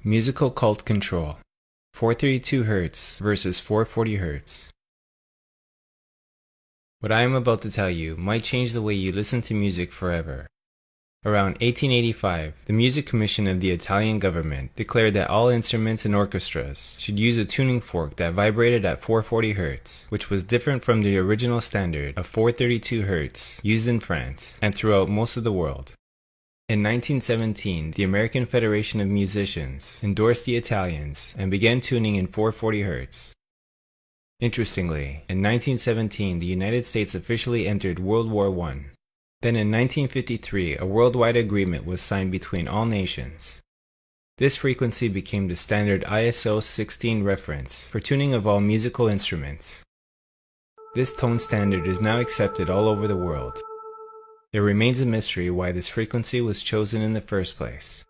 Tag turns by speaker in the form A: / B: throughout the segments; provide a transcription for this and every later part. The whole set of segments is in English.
A: Musical cult control. 432 Hz versus 440 Hz. What I am about to tell you might change the way you listen to music forever. Around 1885, the Music Commission of the Italian government declared that all instruments and orchestras should use a tuning fork that vibrated at 440 Hz, which was different from the original standard of 432 Hz used in France and throughout most of the world. In 1917, the American Federation of Musicians endorsed the Italians and began tuning in 440 Hz. Interestingly, in 1917, the United States officially entered World War I. Then in 1953, a worldwide agreement was signed between all nations. This frequency became the standard ISO 16 reference for tuning of all musical instruments. This tone standard is now accepted all over the world. It remains a mystery why this frequency was chosen in the first place.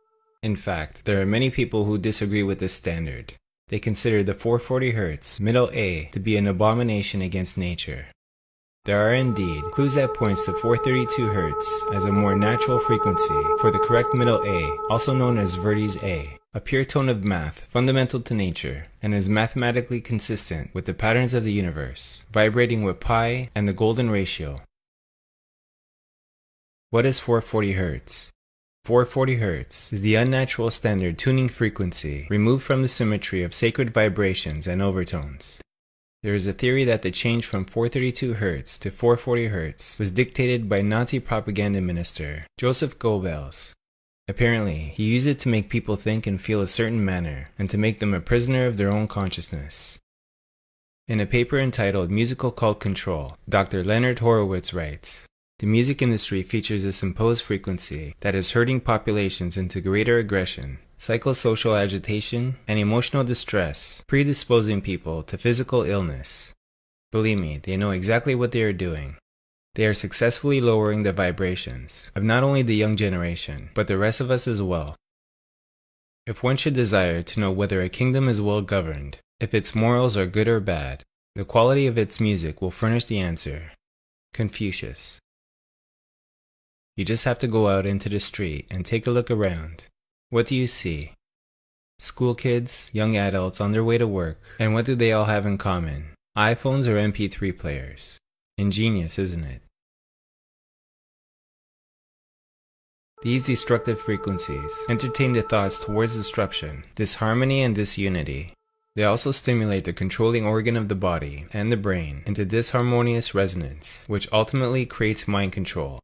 A: In fact, there are many people who disagree with this standard. They consider the 440 Hz middle A to be an abomination against nature. There are indeed clues that points to 432 Hz as a more natural frequency for the correct middle A, also known as Verdi's A, a pure tone of math fundamental to nature and is mathematically consistent with the patterns of the universe, vibrating with pi and the golden ratio. What is 440 Hz? 440 Hz is the unnatural standard tuning frequency removed from the symmetry of sacred vibrations and overtones. There is a theory that the change from 432 Hz to 440 Hz was dictated by Nazi propaganda minister Joseph Goebbels. Apparently, he used it to make people think and feel a certain manner and to make them a prisoner of their own consciousness. In a paper entitled Musical Cult Control, Dr. Leonard Horowitz writes, "The music industry features this imposed frequency that is herding populations into greater aggression, psychosocial agitation, and emotional distress, predisposing people to physical illness. Believe me, they know exactly what they are doing. They are successfully lowering the vibrations of not only the young generation, but the rest of us as well. If one should desire to know whether a kingdom is well governed, if its morals are good or bad, the quality of its music will furnish the answer." Confucius. You just have to go out into the street and take a look around. What do you see? School kids, young adults on their way to work, and what do they all have in common? iPhones or MP3 players. Ingenious, isn't it? These destructive frequencies entertain the thoughts towards disruption, disharmony, and disunity. They also stimulate the controlling organ of the body and the brain into disharmonious resonance, which ultimately creates mind control.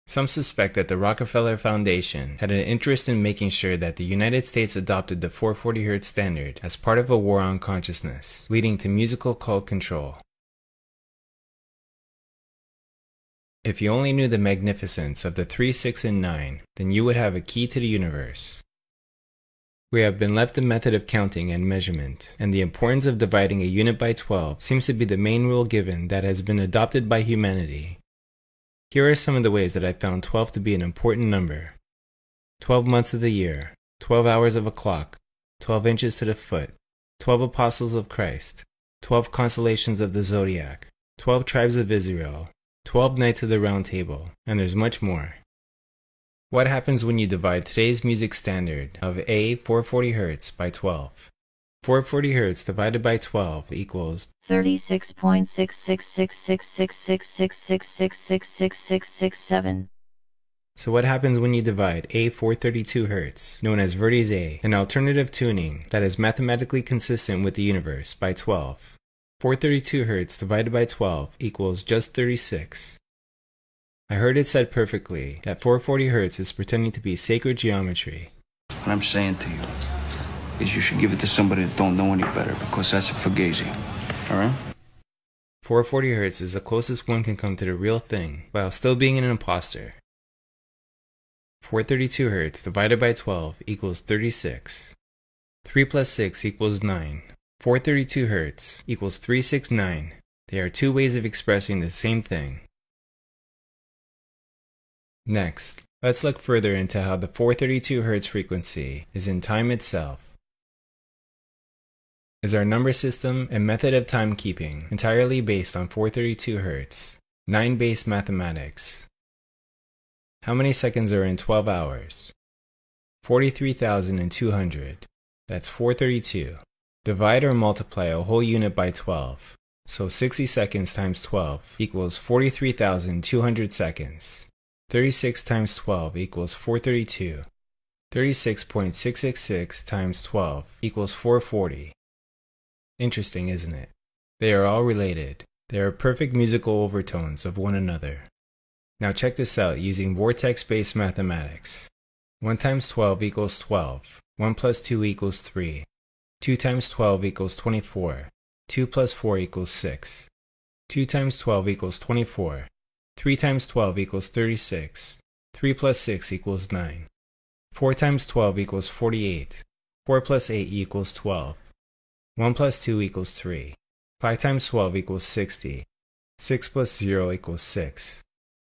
A: Some suspect that the Rockefeller Foundation had an interest in making sure that the United States adopted the 440 Hz standard as part of a war on consciousness, leading to musical cult control. If you only knew the magnificence of the 3, 6, and 9, then you would have a key to the universe. We have been left the method of counting and measurement, and the importance of dividing a unit by 12 seems to be the main rule given that has been adopted by humanity. Here are some of the ways that I found 12 to be an important number. 12 months of the year, 12 hours of a clock, 12 inches to the foot, 12 apostles of Christ, 12 constellations of the zodiac, 12 tribes of Israel, 12 knights of the round table, and there's much more. What happens when you divide today's music standard of A 440 Hz by 12? 440 Hz divided by 12 equals
B: 36.66666666666667.
A: So what happens when you divide A 432 Hz, known as Verdi's A, an alternative tuning that is mathematically consistent with the universe, by 12? 432 Hz divided by 12 equals just 36. I heard it said perfectly that 440 Hz is pretending to be sacred geometry.
C: What I'm saying to you is you should give it to somebody that don't know any better, because that's a fugazi, alright?
A: 440 Hz is the closest one can come to the real thing, while still being an imposter. 432 Hz divided by 12 equals 36. 3 plus 6 equals 9. 432 Hz equals 369. They are two ways of expressing the same thing. Next, let's look further into how the 432 Hz frequency is in time itself. Is our number system and method of timekeeping entirely based on 432 Hz, 9-base mathematics? How many seconds are in 12 hours? 43,200. That's 432. Divide or multiply a whole unit by 12. So 60 seconds times 12 equals 43,200 seconds. 36 times 12 equals 432. 36.666 times 12 equals 440. Interesting, isn't it? They are all related. They are perfect musical overtones of one another. Now check this out using vortex-based mathematics. 1 times 12 equals 12. 1 plus 2 equals 3. 2 times 12 equals 24. 2 plus 4 equals 6. 2 times 12 equals 24. 3 times 12 equals 36. 3 plus 6 equals 9. 4 times 12 equals 48. 4 plus 8 equals 12. 1 plus 2 equals 3. 5 times 12 equals 60. 6 plus 0 equals 6.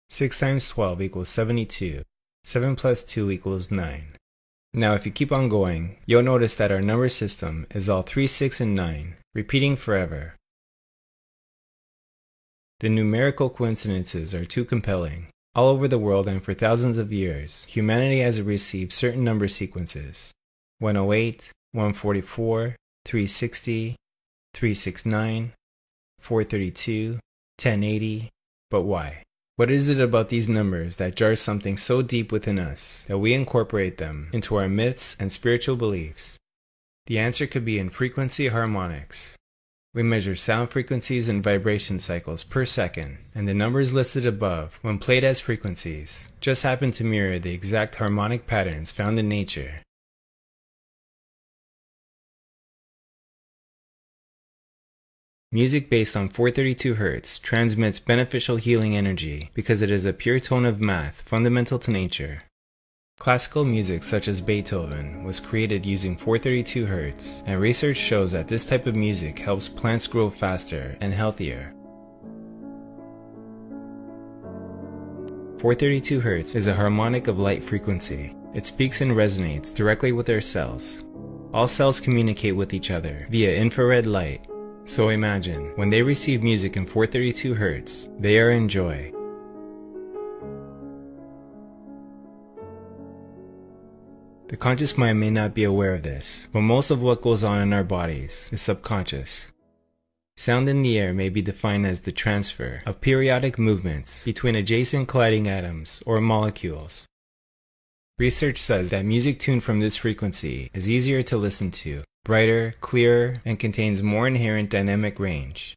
A: 6 times 12 equals 72. 7 plus 2 equals 9. Now if you keep on going, you'll notice that our number system is all 3, 6, and 9, repeating forever. The numerical coincidences are too compelling. All over the world and for thousands of years, humanity has received certain number sequences. 108, 144, 360, 369, 432, 1080. But why? What is it about these numbers that jars something so deep within us that we incorporate them into our myths and spiritual beliefs? The answer could be in frequency harmonics. We measure sound frequencies and vibration cycles per second, and the numbers listed above, when played as frequencies, just happen to mirror the exact harmonic patterns found in nature. Music based on 432 Hz transmits beneficial healing energy because it is a pure tone of math fundamental to nature. Classical music such as Beethoven was created using 432 Hz, and research shows that this type of music helps plants grow faster and healthier. 432 Hz is a harmonic of light frequency. It speaks and resonates directly with our cells. All cells communicate with each other via infrared light. So imagine, when they receive music in 432 Hz, they are in joy. The conscious mind may not be aware of this, but most of what goes on in our bodies is subconscious. Sound in the air may be defined as the transfer of periodic movements between adjacent colliding atoms or molecules. Research says that music tuned from this frequency is easier to listen to, brighter, clearer, and contains more inherent dynamic range.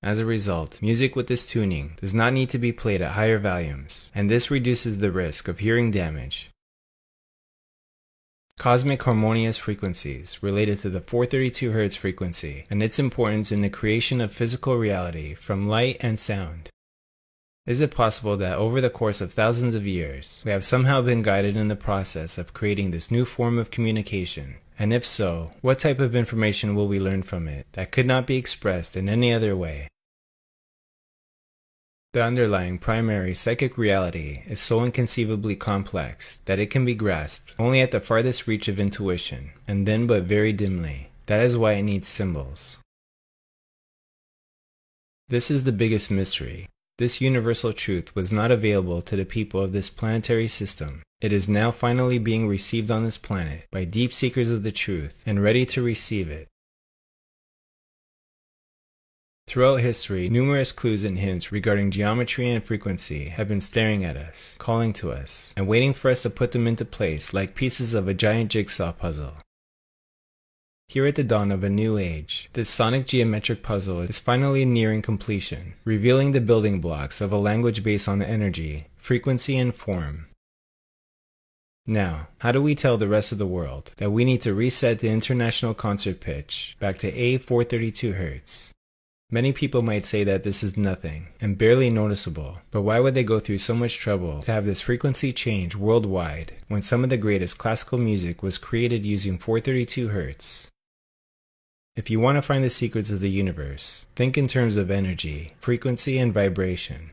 A: As a result, music with this tuning does not need to be played at higher volumes, and this reduces the risk of hearing damage. Cosmic harmonious frequencies related to the 432 Hz frequency and its importance in the creation of physical reality from light and sound. Is it possible that over the course of thousands of years, we have somehow been guided in the process of creating this new form of communication? And if so, what type of information will we learn from it that could not be expressed in any other way? The underlying primary psychic reality is so inconceivably complex that it can be grasped only at the farthest reach of intuition, and then but very dimly. That is why it needs symbols. This is the biggest mystery. This universal truth was not available to the people of this planetary system. It is now finally being received on this planet by deep seekers of the truth and ready to receive it. Throughout history, numerous clues and hints regarding geometry and frequency have been staring at us, calling to us, and waiting for us to put them into place like pieces of a giant jigsaw puzzle. Here at the dawn of a new age, this sonic geometric puzzle is finally nearing completion, revealing the building blocks of a language based on energy, frequency, and form. Now, how do we tell the rest of the world that we need to reset the international concert pitch back to A432 Hz? Many people might say that this is nothing and barely noticeable, but why would they go through so much trouble to have this frequency change worldwide when some of the greatest classical music was created using 432 Hz? If you want to find the secrets of the universe, think in terms of energy, frequency, and vibration.